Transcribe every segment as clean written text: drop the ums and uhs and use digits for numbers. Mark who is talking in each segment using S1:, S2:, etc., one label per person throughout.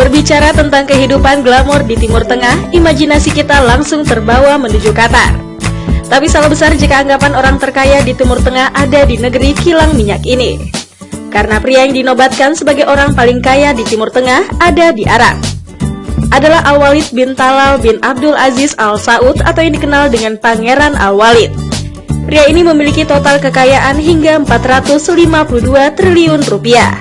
S1: Berbicara tentang kehidupan glamor di Timur Tengah, imajinasi kita langsung terbawa menuju Qatar. Tapi salah besar jika anggapan orang terkaya di Timur Tengah ada di negeri kilang minyak ini. Karena pria yang dinobatkan sebagai orang paling kaya di Timur Tengah ada di Arab. Adalah Al-Walid bin Talal bin Abdul Aziz Al Saud atau yang dikenal dengan Pangeran Al-Walid. Pria ini memiliki total kekayaan hingga 452 triliun rupiah.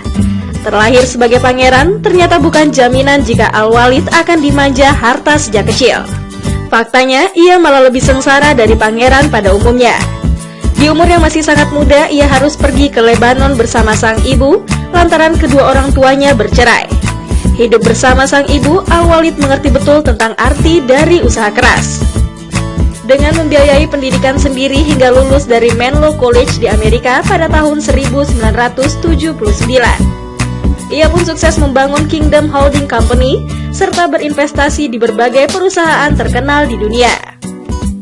S1: Terlahir sebagai pangeran, ternyata bukan jaminan jika Al-Walid akan dimanja harta sejak kecil. Faktanya, ia malah lebih sengsara dari pangeran pada umumnya. Di umur yang masih sangat muda, ia harus pergi ke Lebanon bersama sang ibu, lantaran kedua orang tuanya bercerai. Hidup bersama sang ibu, Al-Walid mengerti betul tentang arti dari usaha keras. Dengan membiayai pendidikan sendiri hingga lulus dari Menlo College di Amerika pada tahun 1979. Ia pun sukses membangun Kingdom Holding Company serta berinvestasi di berbagai perusahaan terkenal di dunia.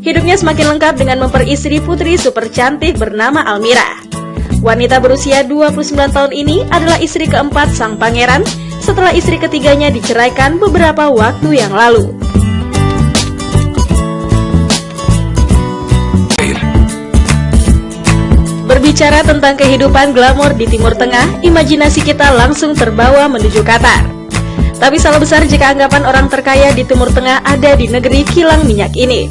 S1: Hidupnya semakin lengkap dengan memperistri putri super cantik bernama Almira. Wanita berusia 29 tahun ini adalah istri keempat sang pangeran setelah istri ketiganya diceraikan beberapa waktu yang lalu. Berbicara tentang kehidupan glamor di Timur Tengah, imajinasi kita langsung terbawa menuju Qatar. Tapi salah besar jika anggapan orang terkaya di Timur Tengah ada di negeri kilang minyak ini.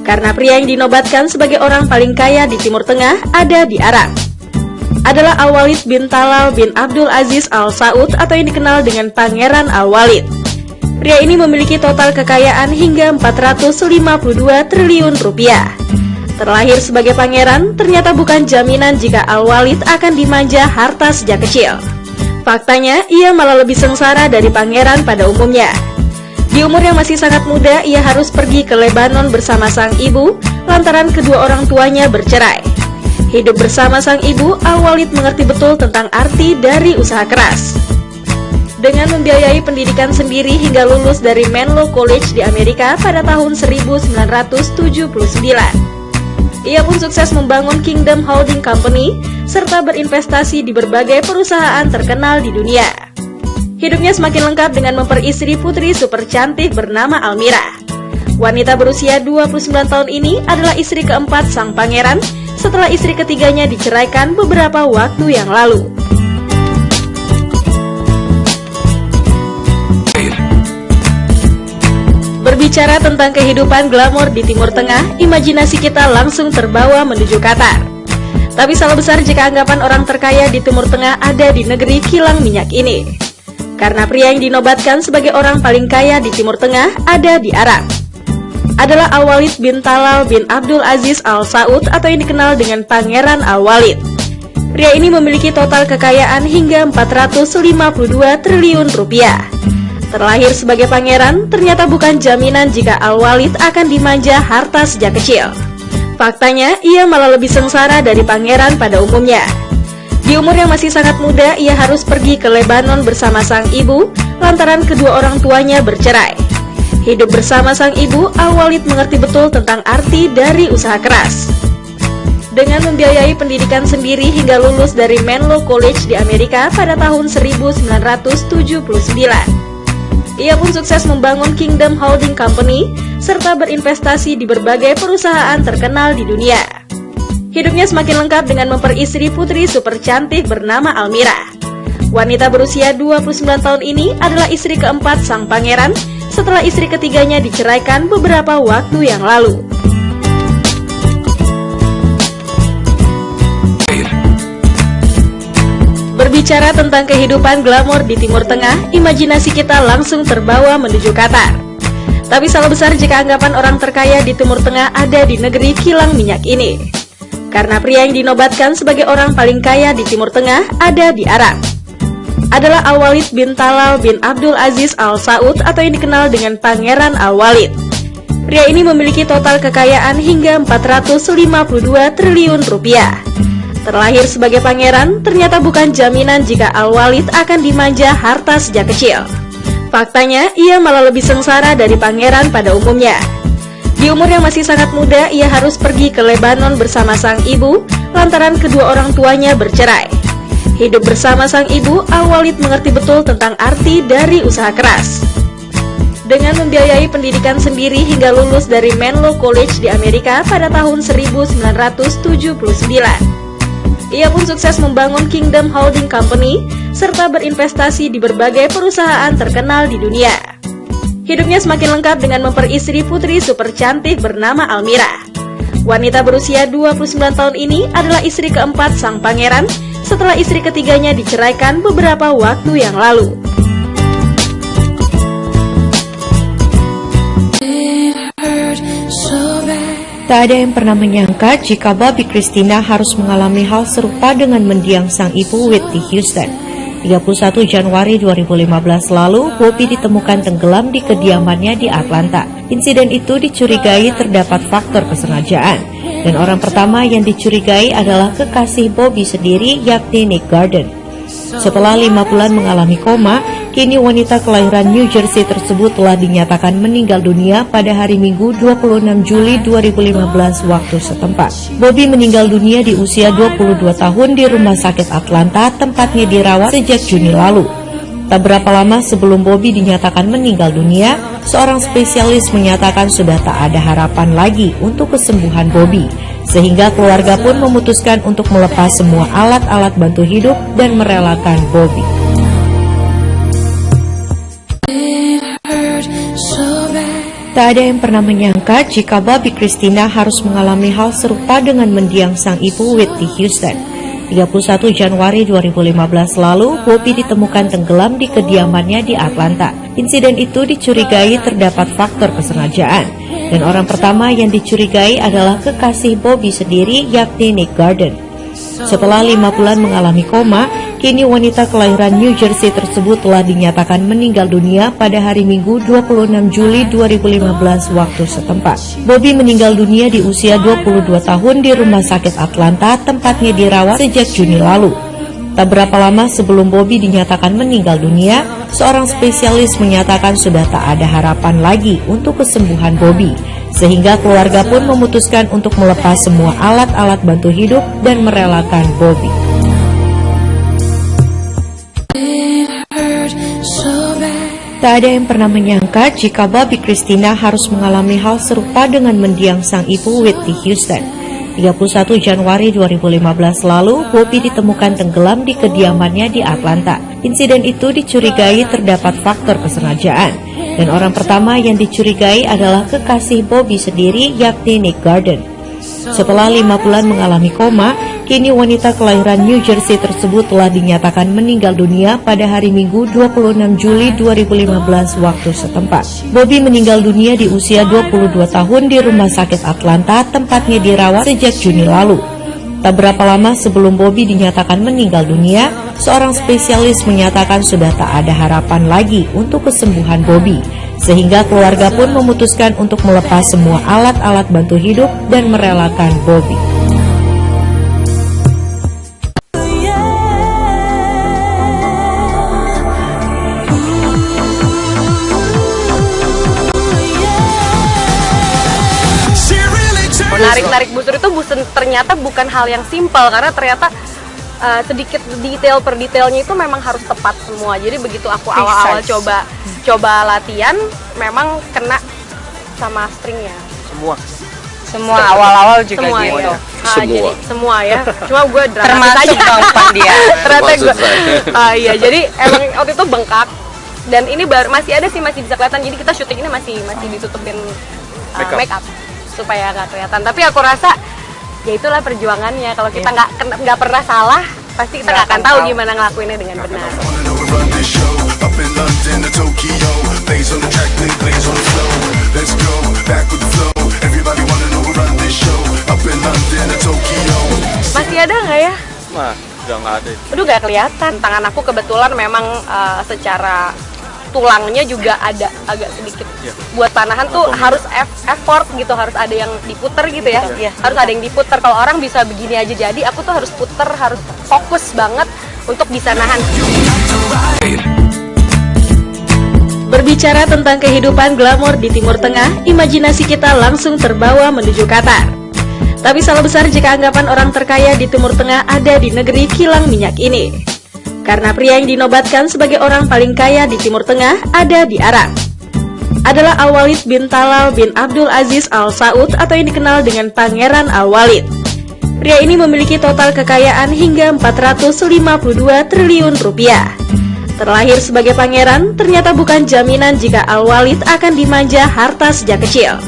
S1: Karena pria yang dinobatkan sebagai orang paling kaya di Timur Tengah ada di Arab. Adalah Al-Walid bin Talal bin Abdul Aziz Al Saud atau yang dikenal dengan Pangeran Al-Walid. Pria ini memiliki total kekayaan hingga 452 triliun rupiah. Terlahir sebagai pangeran, ternyata bukan jaminan jika Al-Walid akan dimanja harta sejak kecil. Faktanya, ia malah lebih sengsara dari pangeran pada umumnya. Di umur yang masih sangat muda, ia harus pergi ke Lebanon bersama sang ibu, lantaran kedua orang tuanya bercerai. Hidup bersama sang ibu, Al-Walid mengerti betul tentang arti dari usaha keras. Dengan membiayai pendidikan sendiri hingga lulus dari Menlo College di Amerika pada tahun 1979. Ia pun sukses membangun Kingdom Holding Company serta berinvestasi di berbagai perusahaan terkenal di dunia. Hidupnya semakin lengkap dengan memperistri putri super cantik bernama Almira. Wanita berusia 29 tahun ini adalah istri keempat sang pangeran setelah istri ketiganya diceraikan beberapa waktu yang lalu. Berbicara tentang kehidupan glamor di Timur Tengah, imajinasi kita langsung terbawa menuju Qatar. Tapi salah besar jika anggapan orang terkaya di Timur Tengah ada di negeri kilang minyak ini. Karena pria yang dinobatkan sebagai orang paling kaya di Timur Tengah ada di Arab. Adalah Al-Walid bin Talal bin Abdul Aziz Al Saud atau yang dikenal dengan Pangeran Al-Walid. Pria ini memiliki total kekayaan hingga 452 triliun rupiah. Terlahir sebagai pangeran, ternyata bukan jaminan jika Al-Walid akan dimanja harta sejak kecil. Faktanya, ia malah lebih sengsara dari pangeran pada umumnya. Di umur yang masih sangat muda, ia harus pergi ke Lebanon bersama sang ibu, lantaran kedua orang tuanya bercerai. Hidup bersama sang ibu, Al-Walid mengerti betul tentang arti dari usaha keras. Dengan membiayai pendidikan sendiri hingga lulus dari Menlo College di Amerika pada tahun 1979. Ia pun sukses membangun Kingdom Holding Company serta berinvestasi di berbagai perusahaan terkenal di dunia. Hidupnya semakin lengkap dengan memperistri putri super cantik bernama Almira. Wanita berusia 29 tahun ini adalah istri keempat sang pangeran setelah istri ketiganya diceraikan beberapa waktu yang lalu. Berbicara tentang kehidupan glamor di Timur Tengah, imajinasi kita langsung terbawa menuju Qatar. Tapi salah besar jika anggapan orang terkaya di Timur Tengah ada di negeri kilang minyak ini. Karena pria yang dinobatkan sebagai orang paling kaya di Timur Tengah ada di Arab. Adalah Al-Walid bin Talal bin Abdul Aziz Al Saud atau yang dikenal dengan Pangeran Al-Walid. Pria ini memiliki total kekayaan hingga 452 triliun rupiah. Terlahir sebagai pangeran, ternyata bukan jaminan jika Al-Walid akan dimanja harta sejak kecil. Faktanya, ia malah lebih sengsara dari pangeran pada umumnya. Di umur yang masih sangat muda, ia harus pergi ke Lebanon bersama sang ibu, lantaran kedua orang tuanya bercerai. Hidup bersama sang ibu, Al-Walid mengerti betul tentang arti dari usaha keras. Dengan membiayai pendidikan sendiri hingga lulus dari Menlo College di Amerika pada tahun 1979. Ia pun sukses membangun Kingdom Holding Company serta berinvestasi di berbagai perusahaan terkenal di dunia. Hidupnya semakin lengkap dengan memperistri putri super cantik bernama Almira. Wanita berusia 29 tahun ini adalah istri keempat sang pangeran setelah istri ketiganya diceraikan beberapa waktu yang lalu.
S2: Tak ada yang pernah menyangka jika Bobbi Kristina harus mengalami hal serupa dengan mendiang sang ibu Whitney Houston. 31 Januari 2015 lalu, Bobbi ditemukan tenggelam di kediamannya di Atlanta. Insiden itu dicurigai terdapat faktor kesengajaan, dan orang pertama yang dicurigai adalah kekasih Bobbi sendiri, yakni Nick Garden. Setelah 5 bulan mengalami koma, kini wanita kelahiran New Jersey tersebut telah dinyatakan meninggal dunia pada hari Minggu 26 Juli 2015 waktu setempat. Bobbi meninggal dunia di usia 22 tahun di Rumah Sakit Atlanta, tempatnya dirawat sejak Juni lalu. Tak berapa lama sebelum Bobbi dinyatakan meninggal dunia, seorang spesialis menyatakan sudah tak ada harapan lagi untuk kesembuhan Bobbi, sehingga keluarga pun memutuskan untuk melepas semua alat-alat bantu hidup dan merelakan Bobbi. Tak ada yang pernah menyangka jika Bobbi Kristina harus mengalami hal serupa dengan mendiang sang ibu Whitney Houston. 31 Januari 2015 lalu, Bobbi ditemukan tenggelam di kediamannya di Atlanta. Insiden itu dicurigai terdapat faktor kesengajaan, dan orang pertama yang dicurigai adalah kekasih Bobbi sendiri, yakni Nick Garden. Setelah 5 bulan mengalami koma, kini wanita kelahiran New Jersey tersebut telah dinyatakan meninggal dunia pada hari Minggu 26 Juli 2015 waktu setempat. Bobbi meninggal dunia di usia 22 tahun di Rumah Sakit Atlanta, tempatnya dirawat sejak Juni lalu. Tak berapa lama sebelum Bobbi dinyatakan meninggal dunia, seorang spesialis menyatakan sudah tak ada harapan lagi untuk kesembuhan Bobbi, sehingga keluarga pun memutuskan untuk melepas semua alat-alat bantu hidup dan merelakan Bobbi. Tak ada yang pernah menyangka jika Bobbi Kristina harus mengalami hal serupa dengan mendiang sang ibu Whitney Houston. 31 Januari 2015 lalu, Bobbi ditemukan tenggelam di kediamannya di Atlanta. Insiden itu dicurigai terdapat faktor kesengajaan, dan orang pertama yang dicurigai adalah kekasih Bobbi sendiri, yakni Nick Garden. Setelah 5 bulan mengalami koma, kini wanita kelahiran New Jersey tersebut telah dinyatakan meninggal dunia pada hari Minggu 26 Juli 2015 waktu setempat. Bobbi meninggal dunia di usia 22 tahun di Rumah Sakit Atlanta, tempatnya dirawat sejak Juni lalu. Tak berapa lama sebelum Bobbi dinyatakan meninggal dunia, seorang spesialis menyatakan sudah tak ada harapan lagi untuk kesembuhan Bobbi, sehingga keluarga pun memutuskan untuk melepas semua alat-alat bantu hidup dan merelakan Bobbi.
S3: Narik busur itu ternyata bukan hal yang simpel, karena ternyata sedikit detail per detailnya itu memang harus tepat semua. Jadi begitu aku awal-awal coba latihan, memang kena sama stringnya. Semua awal-awal juga semua gitu. Jadi semua ya. Cuma gue dramatis aja. Termasuk dia. Ternyata gue. Iya, jadi emang waktu itu bengkak. Dan ini masih ada sih, masih bisa kelihatan. Jadi kita syuting ini masih ditutupin make up supaya nggak kelihatan. Tapi aku rasa ya itulah perjuangannya. Kalau kita nggak pernah salah, pasti kita nggak akan tahu gimana ngelakuinnya dengan benar. Masih ada nggak ya?
S4: Udah nggak ada.
S3: Udah nggak kelihatan. Tangan aku kebetulan memang secara tulangnya juga ada agak sedikit. Buat panahan tuh harus effort gitu, harus ada yang diputer gitu ya. Harus ada yang diputer. Kalau orang bisa begini aja jadi, aku tuh harus puter, harus fokus banget untuk bisa nahan.
S1: Berbicara tentang kehidupan glamor di Timur Tengah, imajinasi kita langsung terbawa menuju Qatar. Tapi salah besar jika anggapan orang terkaya di Timur Tengah ada di negeri kilang minyak ini. Karena pria yang dinobatkan sebagai orang paling kaya di Timur Tengah ada di Arab. Adalah Al-Walid bin Talal bin Abdul Aziz Al Saud atau yang dikenal dengan Pangeran Al-Walid. Pria ini memiliki total kekayaan hingga 452 triliun rupiah. Terlahir sebagai pangeran, ternyata bukan jaminan jika Al-Walid akan dimanja harta sejak kecil.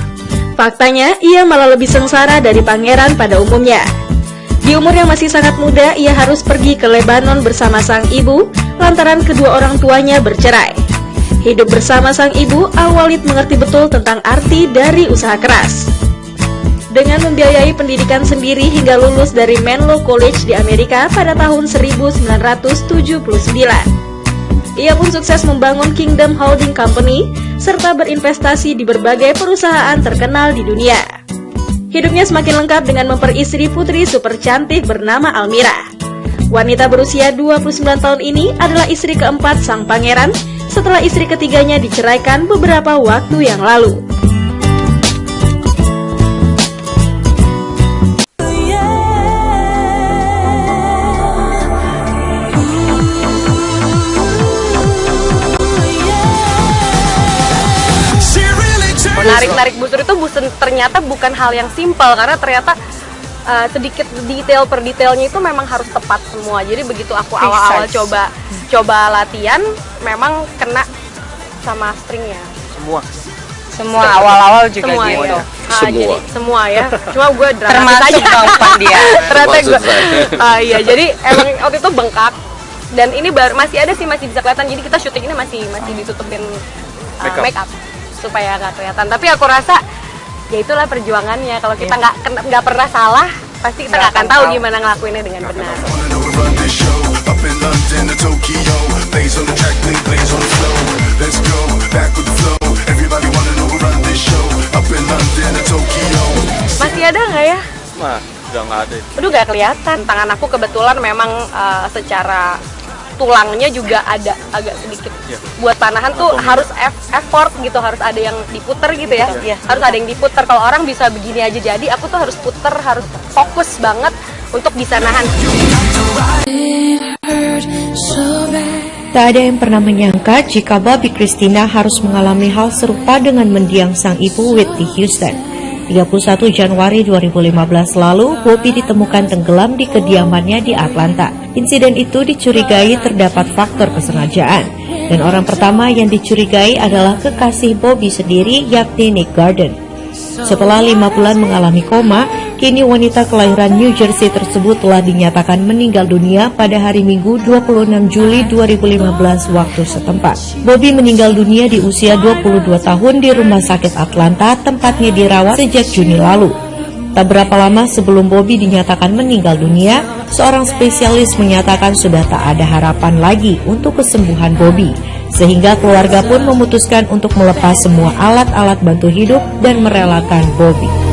S1: Faktanya, ia malah lebih sengsara dari pangeran pada umumnya. Di umur yang masih sangat muda, ia harus pergi ke Lebanon bersama sang ibu, lantaran kedua orang tuanya bercerai. Hidup bersama sang ibu, Al-Walid mengerti betul tentang arti dari usaha keras. Dengan membiayai pendidikan sendiri hingga lulus dari Menlo College di Amerika pada tahun 1979. Ia pun sukses membangun Kingdom Holding Company, serta berinvestasi di berbagai perusahaan terkenal di dunia. Hidupnya semakin lengkap dengan memperistri putri super cantik bernama Almira. Wanita berusia 29 tahun ini adalah istri keempat sang pangeran, setelah istri ketiganya diceraikan beberapa waktu yang lalu.
S3: Narik busur itu ternyata bukan hal yang simpel, karena ternyata sedikit detail per detailnya itu memang harus tepat semua. Jadi begitu aku awal-awal coba latihan, memang kena sama stringnya. Semua awal-awal juga semua gitu. Jadi semua ya. Cuma gue termasuk gampang dia. Ternyata gue. Iya, jadi emang waktu itu bengkak. Dan ini masih ada sih, masih bisa kelihatan. Jadi kita syuting ini masih ditutupin make up supaya nggak kelihatan. Tapi aku rasa ya itulah perjuangannya. Kalau kita nggak pernah salah, pasti kita nggak akan tahu gimana ngelakuinnya dengan benar. Masih ada nggak ya?
S4: Udah nggak ada.
S3: Udah nggak kelihatan. Tangan aku kebetulan memang secara tulangnya juga ada agak sedikit. Buat panahan tuh harus effort gitu, harus ada yang diputer gitu ya. Harus ada yang diputer. Kalau orang bisa begini aja jadi, aku tuh harus puter, harus fokus banget untuk bisa nahan.
S2: Tak ada yang pernah menyangka jika Bobbi Kristina harus mengalami hal serupa dengan mendiang sang ibu Whitney Houston. 31 Januari 2015 lalu, Bobbi ditemukan tenggelam di kediamannya di Atlanta. Insiden itu dicurigai terdapat faktor kesengajaan, dan orang pertama yang dicurigai adalah kekasih Bobbi sendiri, yakni Nick Garden. Setelah 5 bulan mengalami koma, kini wanita kelahiran New Jersey tersebut telah dinyatakan meninggal dunia pada hari Minggu 26 Juli 2015 waktu setempat. Bobbi meninggal dunia di usia 22 tahun di Rumah Sakit Atlanta, tempatnya dirawat sejak Juni lalu. Tak berapa lama sebelum Bobbi dinyatakan meninggal dunia, seorang spesialis menyatakan sudah tak ada harapan lagi untuk kesembuhan Bobbi, sehingga keluarga pun memutuskan untuk melepas semua alat-alat bantu hidup dan merelakan Bobbi.